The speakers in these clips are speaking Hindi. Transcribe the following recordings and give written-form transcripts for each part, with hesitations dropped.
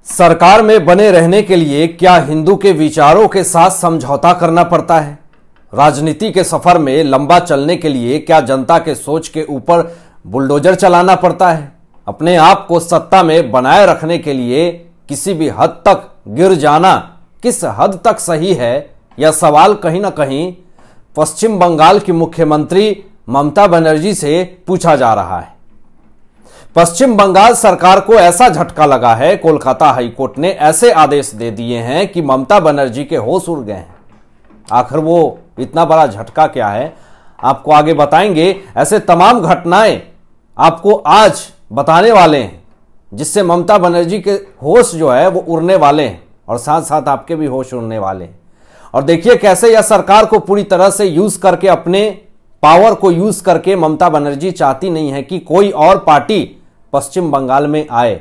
सरकार में बने रहने के लिए क्या हिंदू के विचारों के साथ समझौता करना पड़ता है? राजनीति के सफर में लंबा चलने के लिए क्या जनता के सोच के ऊपर बुलडोजर चलाना पड़ता है? अपने आप को सत्ता में बनाए रखने के लिए किसी भी हद तक गिर जाना किस हद तक सही है? यह सवाल कहीं ना कहीं पश्चिम बंगाल की मुख्यमंत्री ममता बनर्जी से पूछा जा रहा है। पश्चिम बंगाल सरकार को ऐसा झटका लगा है, कोलकाता हाईकोर्ट ने ऐसे आदेश दे दिए हैं कि ममता बनर्जी के होश उड़ गए हैं। आखिर वो इतना बड़ा झटका क्या है, आपको आगे बताएंगे। ऐसे तमाम घटनाएं आपको आज बताने वाले हैं जिससे ममता बनर्जी के होश जो है वो उड़ने वाले हैं और साथ साथ आपके भी होश उड़ने वाले हैं। और देखिए कैसे यह सरकार को पूरी तरह से यूज करके, अपने पावर को यूज करके ममता बनर्जी चाहती नहीं है कि कोई और पार्टी पश्चिम बंगाल में आए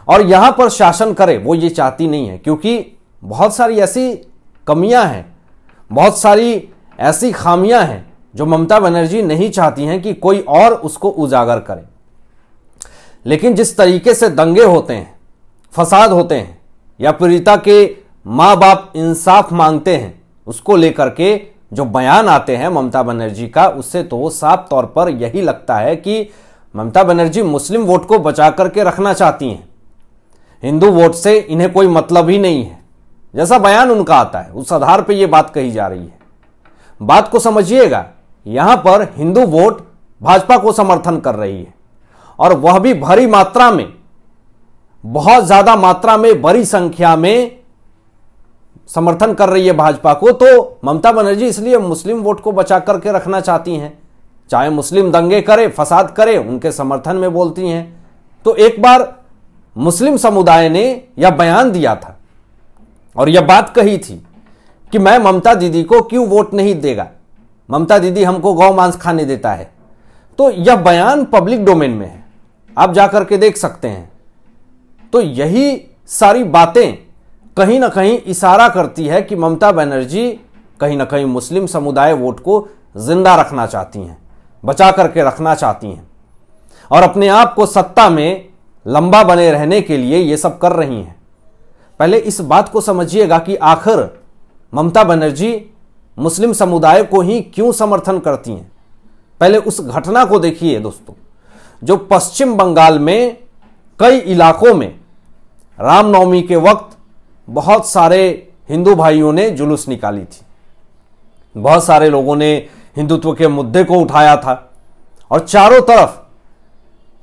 और यहां पर शासन करे। वो ये चाहती नहीं है क्योंकि बहुत सारी ऐसी कमियां हैं, बहुत सारी ऐसी खामियां हैं जो ममता बनर्जी नहीं चाहती हैं कि कोई और उसको उजागर करे। लेकिन जिस तरीके से दंगे होते हैं, फसाद होते हैं या पीड़िता के मां बाप इंसाफ मांगते हैं, उसको लेकर के जो बयान आते हैं ममता बनर्जी का, उससे तो साफ तौर पर यही लगता है कि ममता बनर्जी मुस्लिम वोट को बचा करके रखना चाहती हैं। हिंदू वोट से इन्हें कोई मतलब ही नहीं है, जैसा बयान उनका आता है उस आधार पर यह बात कही जा रही है। बात को समझिएगा, यहां पर हिंदू वोट भाजपा को समर्थन कर रही है और वह भी भारी मात्रा में, बहुत ज्यादा मात्रा में, बड़ी संख्या में समर्थन कर रही है भाजपा को। तो ममता बनर्जी इसलिए मुस्लिम वोट को बचा करके रखना चाहती हैं, चाहे मुस्लिम दंगे करे, फसाद करे, उनके समर्थन में बोलती हैं। तो एक बार मुस्लिम समुदाय ने यह बयान दिया था और यह बात कही थी कि मैं ममता दीदी को क्यों वोट नहीं देगा, ममता दीदी हमको गौ मांस खाने देता है। तो यह बयान पब्लिक डोमेन में है, आप जाकर के देख सकते हैं। तो यही सारी बातें कहीं ना कहीं इशारा करती है कि ममता बनर्जी कहीं ना कहीं मुस्लिम समुदाय वोट को जिंदा रखना चाहती हैं, बचा करके रखना चाहती हैं और अपने आप को सत्ता में लंबा बने रहने के लिए ये सब कर रही हैं। पहले इस बात को समझिएगा कि आखिर ममता बनर्जी मुस्लिम समुदाय को ही क्यों समर्थन करती हैं। पहले उस घटना को देखिए दोस्तों, जो पश्चिम बंगाल में कई इलाकों में रामनवमी के वक्त बहुत सारे हिंदू भाइयों ने जुलूस निकाली थी। बहुत सारे लोगों ने हिंदुत्व के मुद्दे को उठाया था और चारों तरफ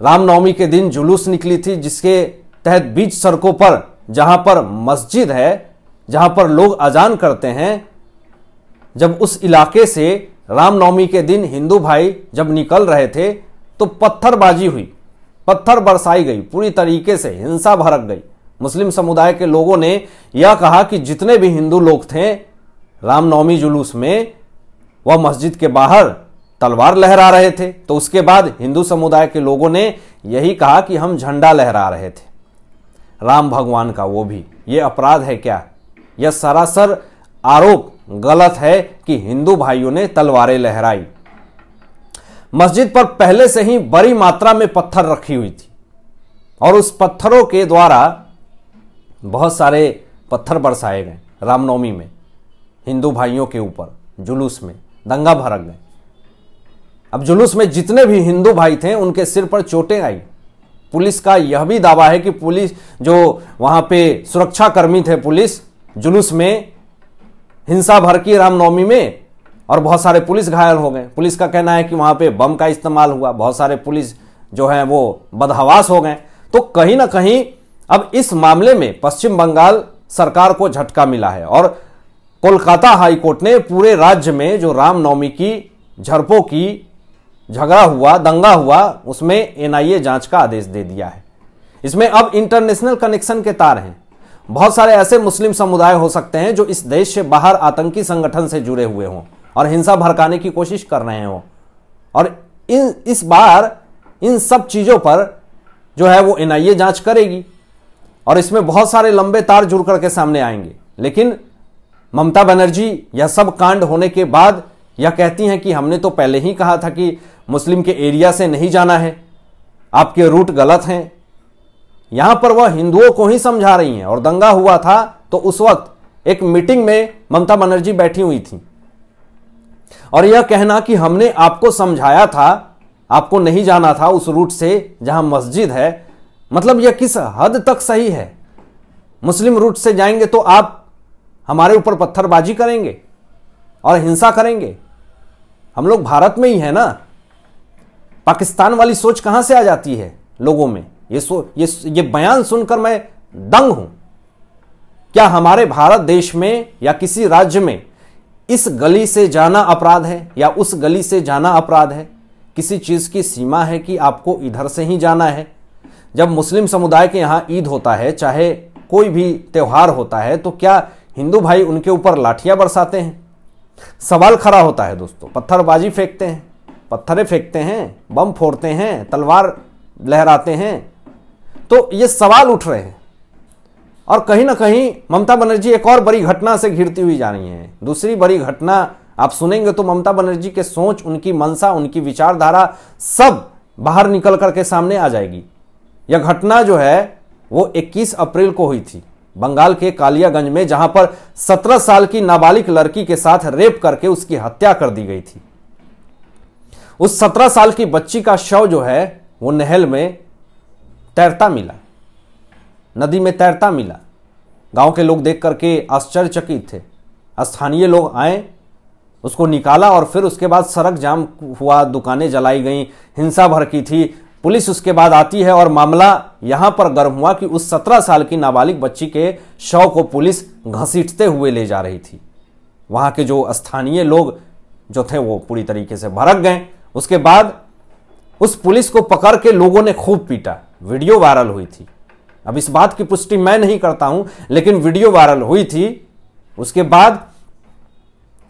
रामनवमी के दिन जुलूस निकली थी, जिसके तहत बीच सड़कों पर, जहां पर मस्जिद है, जहां पर लोग अजान करते हैं, जब उस इलाके से रामनवमी के दिन हिंदू भाई जब निकल रहे थे तो पत्थरबाजी हुई, पत्थर बरसाई गई, पूरी तरीके से हिंसा भड़क गई। मुस्लिम समुदाय के लोगों ने यह कहा कि जितने भी हिंदू लोग थे रामनवमी जुलूस में, वह मस्जिद के बाहर तलवार लहरा रहे थे। तो उसके बाद हिंदू समुदाय के लोगों ने यही कहा कि हम झंडा लहरा रहे थे राम भगवान का। वो भी ये अपराध है क्या? यह सरासर आरोप गलत है कि हिंदू भाइयों ने तलवारें लहराई। मस्जिद पर पहले से ही बड़ी मात्रा में पत्थर रखी हुई थी और उस पत्थरों के द्वारा बहुत सारे पत्थर बरसाए गए रामनवमी में हिंदू भाइयों के ऊपर। जुलूस में दंगा भड़क गए। अब जुलूस में जितने भी हिंदू भाई थे उनके सिर पर चोटें आई। पुलिस का यह भी दावा है कि पुलिस, जो वहां पे सुरक्षा कर्मी थे, पुलिस जुलूस में हिंसा भड़की रामनवमी में और बहुत सारे पुलिस घायल हो गए। पुलिस का कहना है कि वहां पे बम का इस्तेमाल हुआ, बहुत सारे पुलिस जो है वो बदहवास हो गए। तो कहीं ना कहीं अब इस मामले में पश्चिम बंगाल सरकार को झटका मिला है और कोलकाता हाईकोर्ट ने पूरे राज्य में जो रामनवमी की झड़पों की, झगड़ा हुआ, दंगा हुआ, उसमें एनआईए जांच का आदेश दे दिया है। इसमें अब इंटरनेशनल कनेक्शन के तार हैं। बहुत सारे ऐसे मुस्लिम समुदाय हो सकते हैं जो इस देश से बाहर आतंकी संगठन से जुड़े हुए हों और हिंसा भड़काने की कोशिश कर रहे हों। और इस बार इन सब चीजों पर जो है वो एनआईए जांच करेगी और इसमें बहुत सारे लंबे तार जुड़ करके सामने आएंगे। लेकिन ममता बनर्जी यह सब कांड होने के बाद यह कहती हैं कि हमने तो पहले ही कहा था कि मुस्लिम के एरिया से नहीं जाना है, आपके रूट गलत हैं, यहां पर वह हिंदुओं को ही समझा रही हैं। और दंगा हुआ था तो उस वक्त एक मीटिंग में ममता बनर्जी बैठी हुई थी, और यह कहना कि हमने आपको समझाया था, आपको नहीं जाना था उस रूट से जहां मस्जिद है, मतलब यह किस हद तक सही है? मुस्लिम रूट से जाएंगे तो आप हमारे ऊपर पत्थरबाजी करेंगे और हिंसा करेंगे। हम लोग भारत में ही है ना, पाकिस्तान वाली सोच कहां से आ जाती है लोगों में? ये बयान सुनकर मैं दंग हूं। क्या हमारे भारत देश में या किसी राज्य में इस गली से जाना अपराध है या उस गली से जाना अपराध है? किसी चीज की सीमा है कि आपको इधर से ही जाना है? जब मुस्लिम समुदाय के यहां ईद होता है, चाहे कोई भी त्योहार होता है, तो क्या हिंदू भाई उनके ऊपर लाठियां बरसाते हैं? सवाल खड़ा होता है दोस्तों। पत्थरबाजी फेंकते हैं, पत्थरें फेंकते हैं, बम फोड़ते हैं, तलवार लहराते हैं, तो ये सवाल उठ रहे हैं। और कहीं ना कहीं ममता बनर्जी एक और बड़ी घटना से घिरती हुई जा रही हैं। दूसरी बड़ी घटना आप सुनेंगे तो ममता बनर्जी के सोच, उनकी मंशा, उनकी विचारधारा सब बाहर निकल करके सामने आ जाएगी। यह घटना जो है वो 21 अप्रैल को हुई थी बंगाल के कालियागंज में, जहां पर 17 साल की नाबालिग लड़की के साथ रेप करके उसकी हत्या कर दी गई थी। उस 17 साल की बच्ची का शव जो है वो नहर में तैरता मिला, नदी में तैरता मिला। गांव के लोग देख करके आश्चर्यचकित थे। स्थानीय लोग आए, उसको निकाला और फिर उसके बाद सड़क जाम हुआ, दुकानें जलाई गई, हिंसा भड़की थी। पुलिस उसके बाद आती है और मामला यहां पर गर्म हुआ कि उस 17 साल की नाबालिग बच्ची के शव को पुलिस घसीटते हुए ले जा रही थी। वहां के जो स्थानीय लोग जो थे वो पूरी तरीके से भड़क गए। उसके बाद उस पुलिस को पकड़ के लोगों ने खूब पीटा। वीडियो वायरल हुई थी। अब इस बात की पुष्टि मैं नहीं करता हूं, लेकिन वीडियो वायरल हुई थी। उसके बाद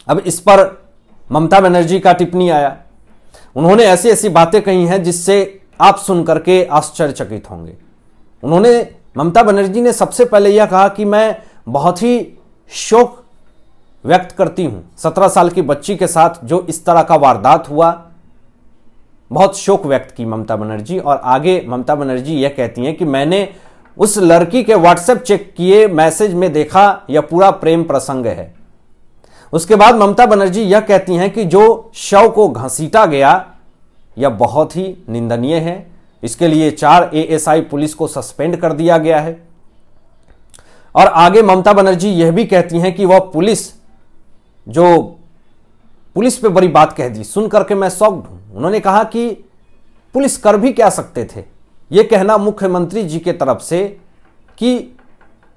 अब इस पर ममता बनर्जी का टिप्पणी आया। उन्होंने ऐसी ऐसी बातें कही हैं जिससे आप सुन करके आश्चर्यचकित होंगे। ममता बनर्जी ने सबसे पहले यह कहा कि मैं बहुत ही शोक व्यक्त करती हूं 17 साल की बच्ची के साथ जो इस तरह का वारदात हुआ, बहुत शोक व्यक्त की ममता बनर्जी। और आगे ममता बनर्जी यह कहती हैं कि मैंने उस लड़की के व्हाट्सएप चेक किए, मैसेज में देखा यह पूरा प्रेम प्रसंग है। उसके बाद ममता बनर्जी यह कहती हैं कि जो शव को घसीटा गया यह बहुत ही निंदनीय है। इसके लिए 4 ASI पुलिस को सस्पेंड कर दिया गया है। और आगे ममता बनर्जी यह भी कहती हैं कि वह पुलिस पे बड़ी बात कह दी, सुन करके मैं शॉक्ड हूं। उन्होंने कहा कि पुलिस कर भी क्या सकते थे? यह कहना मुख्यमंत्री जी के तरफ से कि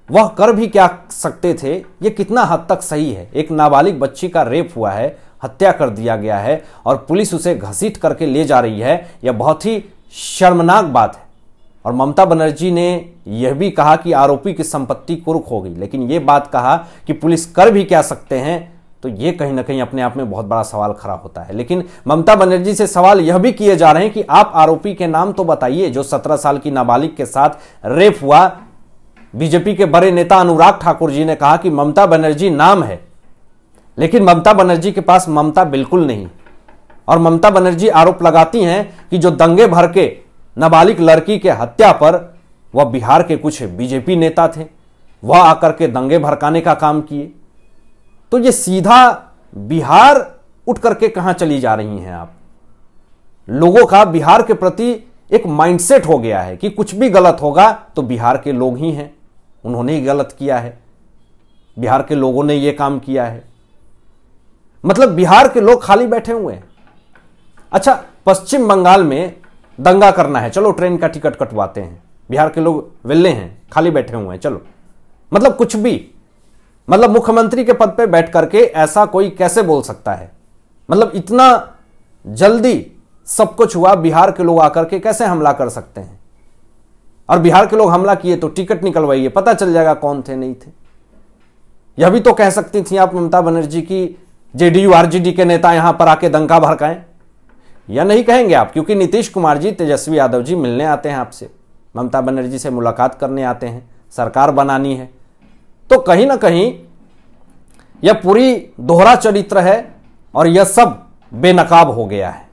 वह कर भी क्या सकते थे, यह कितना हद तक सही है? एक नाबालिग बच्ची का रेप हुआ है, हत्या कर दिया गया है और पुलिस उसे घसीट करके ले जा रही है, यह बहुत ही शर्मनाक बात है। और ममता बनर्जी ने यह भी कहा कि आरोपी की संपत्ति कुर्क होगी, लेकिन यह बात कहा कि पुलिस कर भी क्या सकते हैं, तो यह कहीं ना कहीं अपने आप में बहुत बड़ा सवाल खड़ा होता है। लेकिन ममता बनर्जी से सवाल यह भी किए जा रहे हैं कि आप आरोपी के नाम तो बताइए जो 17 साल की नाबालिग के साथ रेप हुआ। बीजेपी के बड़े नेता अनुराग ठाकुर जी ने कहा कि ममता बनर्जी नाम है, लेकिन ममता बनर्जी के पास ममता बिल्कुल नहीं। और ममता बनर्जी आरोप लगाती हैं कि जो दंगे भर के नाबालिग लड़की के हत्या पर वह बिहार के कुछ बीजेपी नेता थे, वह आकर के दंगे भड़काने का काम किए। तो ये सीधा बिहार उठ करके कहां चली जा रही हैं आप? लोगों का बिहार के प्रति एक माइंडसेट हो गया है कि कुछ भी गलत होगा तो बिहार के लोग ही हैं, उन्होंने ही गलत किया है, बिहार के लोगों ने यह काम किया है। मतलब बिहार के लोग खाली बैठे हुए हैं। अच्छा, पश्चिम बंगाल में दंगा करना है, चलो ट्रेन का टिकट कटवाते हैं, बिहार के लोग विल्ले हैं, खाली बैठे हुए हैं, चलो। मतलब कुछ भी, मतलब मुख्यमंत्री के पद पे बैठ करके ऐसा कोई कैसे बोल सकता है? मतलब इतना जल्दी सब कुछ हुआ, बिहार के लोग आकर के कैसे हमला कर सकते हैं? और बिहार के लोग हमला किए तो टिकट निकलवाइए, पता चल जाएगा कौन थे नहीं थे। यह भी तो कह सकती थी आप ममता बनर्जी की JDU RJD के नेता यहां पर आके दंगा भड़काएं। या नहीं कहेंगे आप, क्योंकि नीतीश कुमार जी, तेजस्वी यादव जी मिलने आते हैं आपसे, ममता बनर्जी से मुलाकात करने आते हैं, सरकार बनानी है। तो कहीं ना कहीं यह पूरी दोहरा चरित्र है और यह सब बेनकाब हो गया है।